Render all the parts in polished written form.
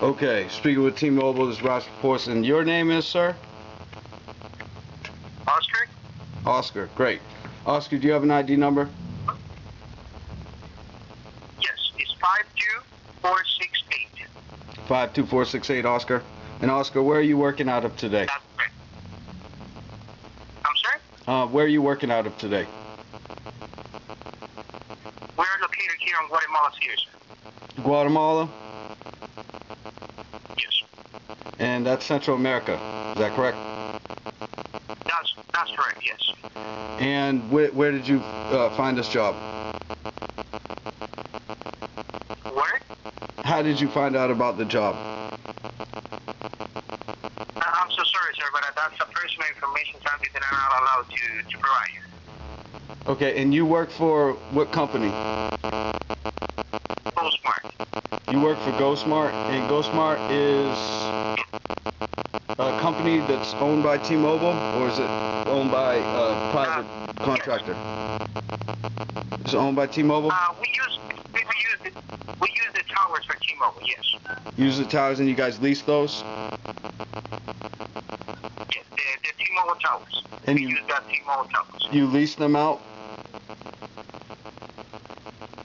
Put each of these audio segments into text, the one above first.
Okay, speaking with T-Mobile, this is Ross Porson. Your name is, sir? Oscar? Oscar, great. Oscar, do you have an ID number? Yes, it's 52468. 52468, Oscar. And Oscar, where are you working out of today? That's correct. I'm sorry? Where are you working out of today? We're located here in Guatemala City, sir. Guatemala? Yes. And that's Central America, is that correct? That's correct, yes. And where did you find this job? Where? How did you find out about the job? I'm so sorry, sir, but that's a personal information, something that I'm not allowed to provide you. Okay, and you work for what company? GoSmart. You work for GoSmart, and GoSmart is a company that's owned by T-Mobile, or is it owned by a private contractor? Is it owned by T-Mobile? We use the towers for T-Mobile, yes. Use the towers, and you guys lease those? Yes, the T-Mobile towers. And we use that T-Mobile towers. You lease them out?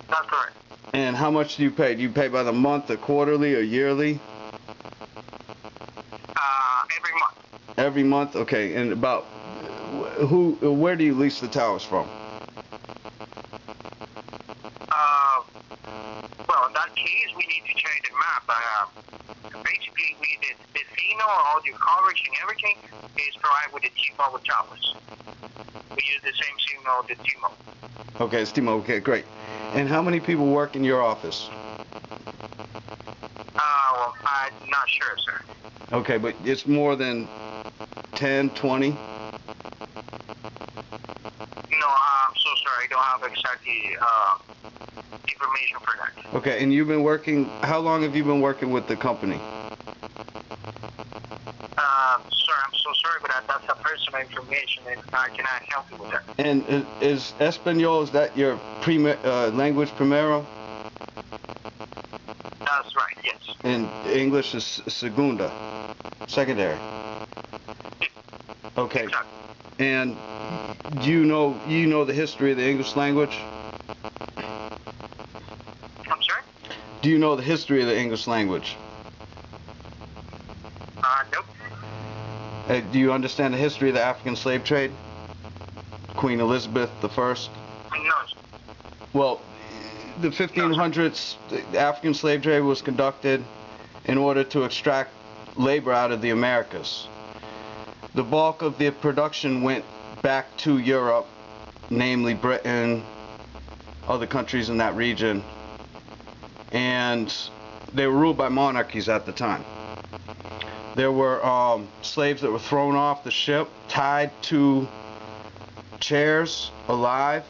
That's correct. And how much do you pay? Do you pay by the month, or quarterly, or yearly? Every month. Every month? Okay, and about where do you lease the towers from? Well, in that case, we need to change the map. Basically, the signal, all the coverage and everything is provided with the T-Mobile towers. We use the same signal, the T-Mobile. Okay, it's T-Mobile. Okay, great. And how many people work in your office? Well, I'm not sure, sir. Okay, but it's more than 10, 20? No, I'm so sorry. I don't have exactly information for that. Okay, and you've been working, how long have you been working with the company? Sir, I'm so sorry, but that's a personal information, and I cannot help you with that. And is Espanol, is that your language primero? That's right, yes. And English is segunda, secondary. Okay. Exactly. And you know the history of the English language? I'm sorry? Do you know the history of the English language? Nope. Do you understand the history of the African slave trade? Queen Elizabeth I? No, sir. Well, the 1500s, the African slave trade was conducted in order to extract labor out of the Americas. The bulk of the production went back to Europe, namely Britain, other countries in that region, and they were ruled by monarchies at the time. There were slaves that were thrown off the ship, tied to chairs, alive,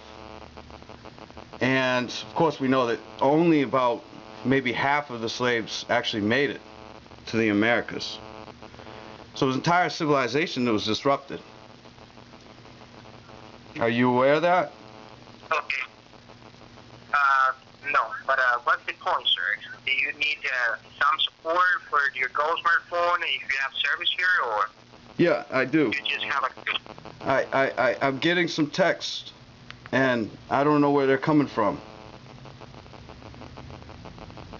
and of course we know that only about maybe half of the slaves actually made it to the Americas. So his entire civilization was disrupted. Are you aware of that? Okay. No, but what's the point, sir? Do you need some support for your GoSmart phone if you have service here, or? Yeah, I do. You just have I'm getting some texts, and I don't know where they're coming from.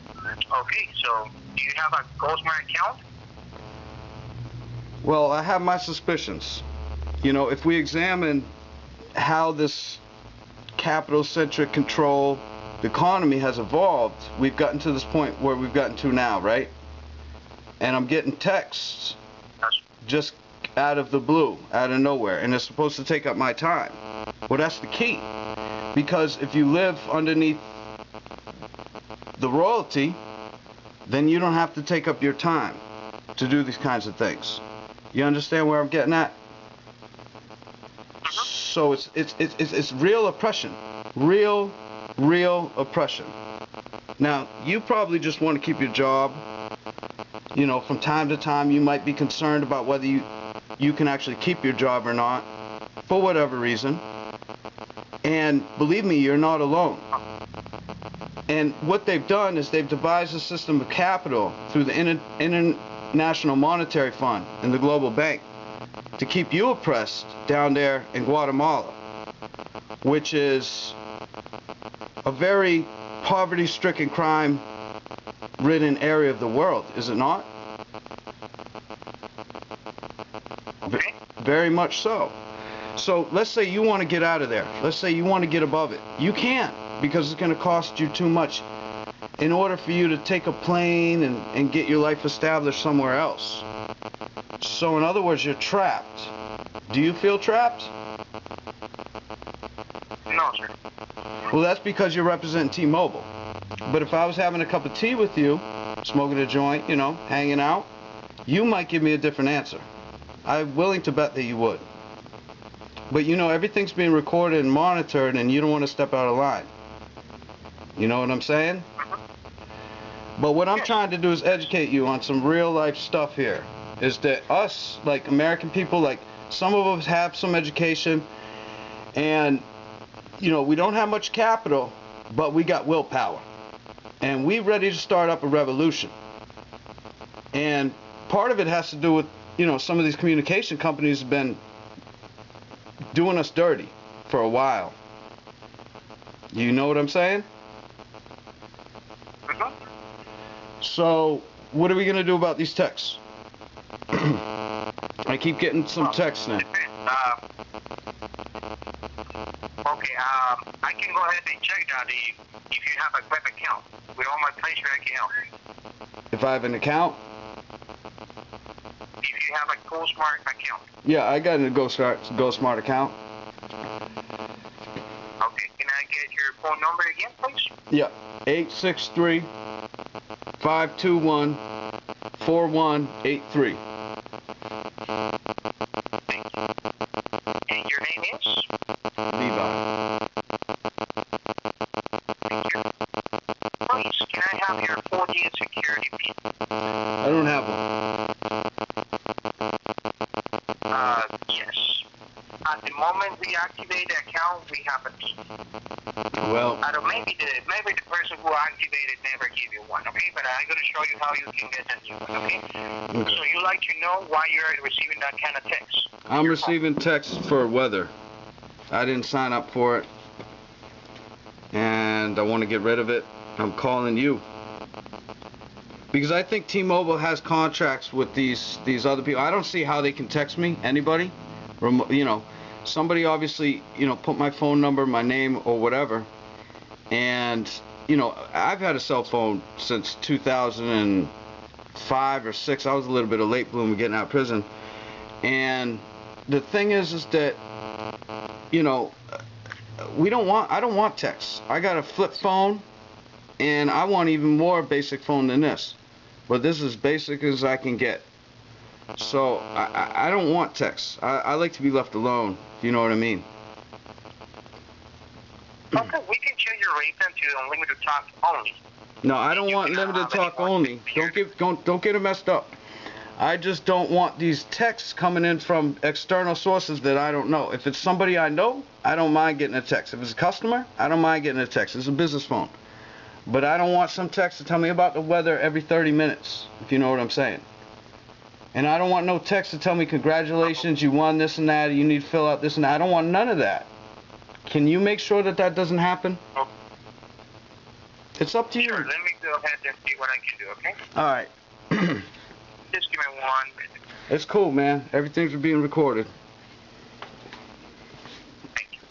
Okay, so do you have a GoSmart account? Well, I have my suspicions. You know, if we examine how this capital-centric control economy has evolved, we've gotten to this point where we've gotten to now, right? And I'm getting texts just out of the blue, out of nowhere, and it's supposed to take up my time. Well, that's the key, because if you live underneath the royalty, then you don't have to take up your time to do these kinds of things. You understand where I'm getting at? So it's real oppression, real oppression. Now, you probably just want to keep your job. You know, from time to time you might be concerned about whether you can actually keep your job or not, for whatever reason. And believe me, you're not alone. And what they've done is they've devised a system of capital through the International Monetary Fund and the Global Bank to keep you oppressed down there in Guatemala, which is a very poverty-stricken, crime-ridden area of the world, is it not? Very much so. So let's say you want to get out of there. Let's say you want to get above it. You can't, because it's going to cost you too much in order for you to take a plane and get your life established somewhere else. So in other words, you're trapped. Do you feel trapped? No, sir. Well, that's because you're representing T-Mobile. But if I was having a cup of tea with you, smoking a joint, you know, hanging out, you might give me a different answer. I'm willing to bet that you would. But you know, everything's being recorded and monitored, and you don't want to step out of line. You know what I'm saying? But what I'm trying to do is educate you on some real life stuff here. Is that us, like American people, like some of us have some education, and you know, we don't have much capital, but we got willpower. And we're ready to start up a revolution. And part of it has to do with, you know, some of these communication companies have been doing us dirty for a while. You know what I'm saying? So, what are we going to do about these texts? I keep getting some texts now. Okay, I can go ahead and check that if you have a web account. With all my pleasure, I can help. If I have an account? If you have a GoSmart account. Yeah, I got a GoSmart account. Okay, can I get your phone number again, please? Yeah, 863-521-4183. Thank you. And your name is? Levi. Thank you. Please, can I have your 4-digit security PIN? I don't have one. Yes. At the moment we activate the account, we have a PIN. Well, Maybe the person who activated never gave you one, okay? But I'm going to show you how you can get a new one, okay? So you like to know why you're receiving that kind of text? I'm receiving texts for weather. I didn't sign up for it, and I want to get rid of it. I'm calling you because I think T-Mobile has contracts with these other people. I don't see how they can text me, anybody. You know, somebody obviously, you know, put my phone number, my name, or whatever. And you know, I've had a cell phone since 2005 or 6. I was a little bit of late bloomer getting out of prison. And the thing is that, you know, I don't want text. I got a flip phone, and I want even more basic phone than this. But this is as basic as I can get. So I don't want text. I like to be left alone, if you know what I mean. Okay, we can change your rate then to unlimited talk only. No, I don't want limited talk only. Don't get it messed up. I just don't want these texts coming in from external sources that I don't know. If it's somebody I know, I don't mind getting a text. If it's a customer, I don't mind getting a text. It's a business phone. But I don't want some text to tell me about the weather every 30 minutes, if you know what I'm saying. And I don't want no text to tell me, congratulations, you won this and that, you need to fill out this and that. I don't want none of that. Can you make sure that that doesn't happen? Okay. It's up to you. Sure, let me go ahead and see what I can do, okay? All right. Just give me 1 minute. It's cool, man. Everything's being recorded. Thank you.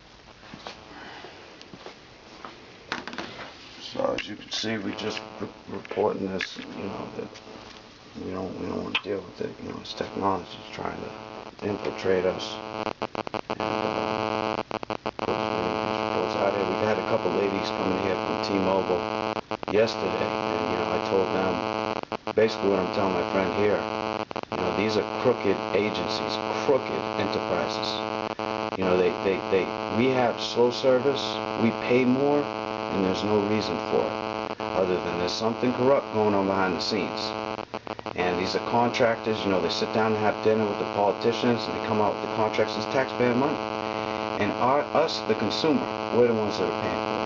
So as you can see, we just reporting this, you know, that we don't want to deal with it. You know, it's technology trying to infiltrate us. And reports out here. We've had a couple ladies coming here from T-Mobile yesterday, and you know, I told them basically what I'm telling my friend here. You know, these are crooked agencies, crooked enterprises. You know, we have slow service, we pay more, and there's no reason for it, other than there's something corrupt going on behind the scenes. And these are contractors, you know, they sit down and have dinner with the politicians, and they come out with the contracts as taxpayer money. And us, the consumer, we're the ones that are paying for it.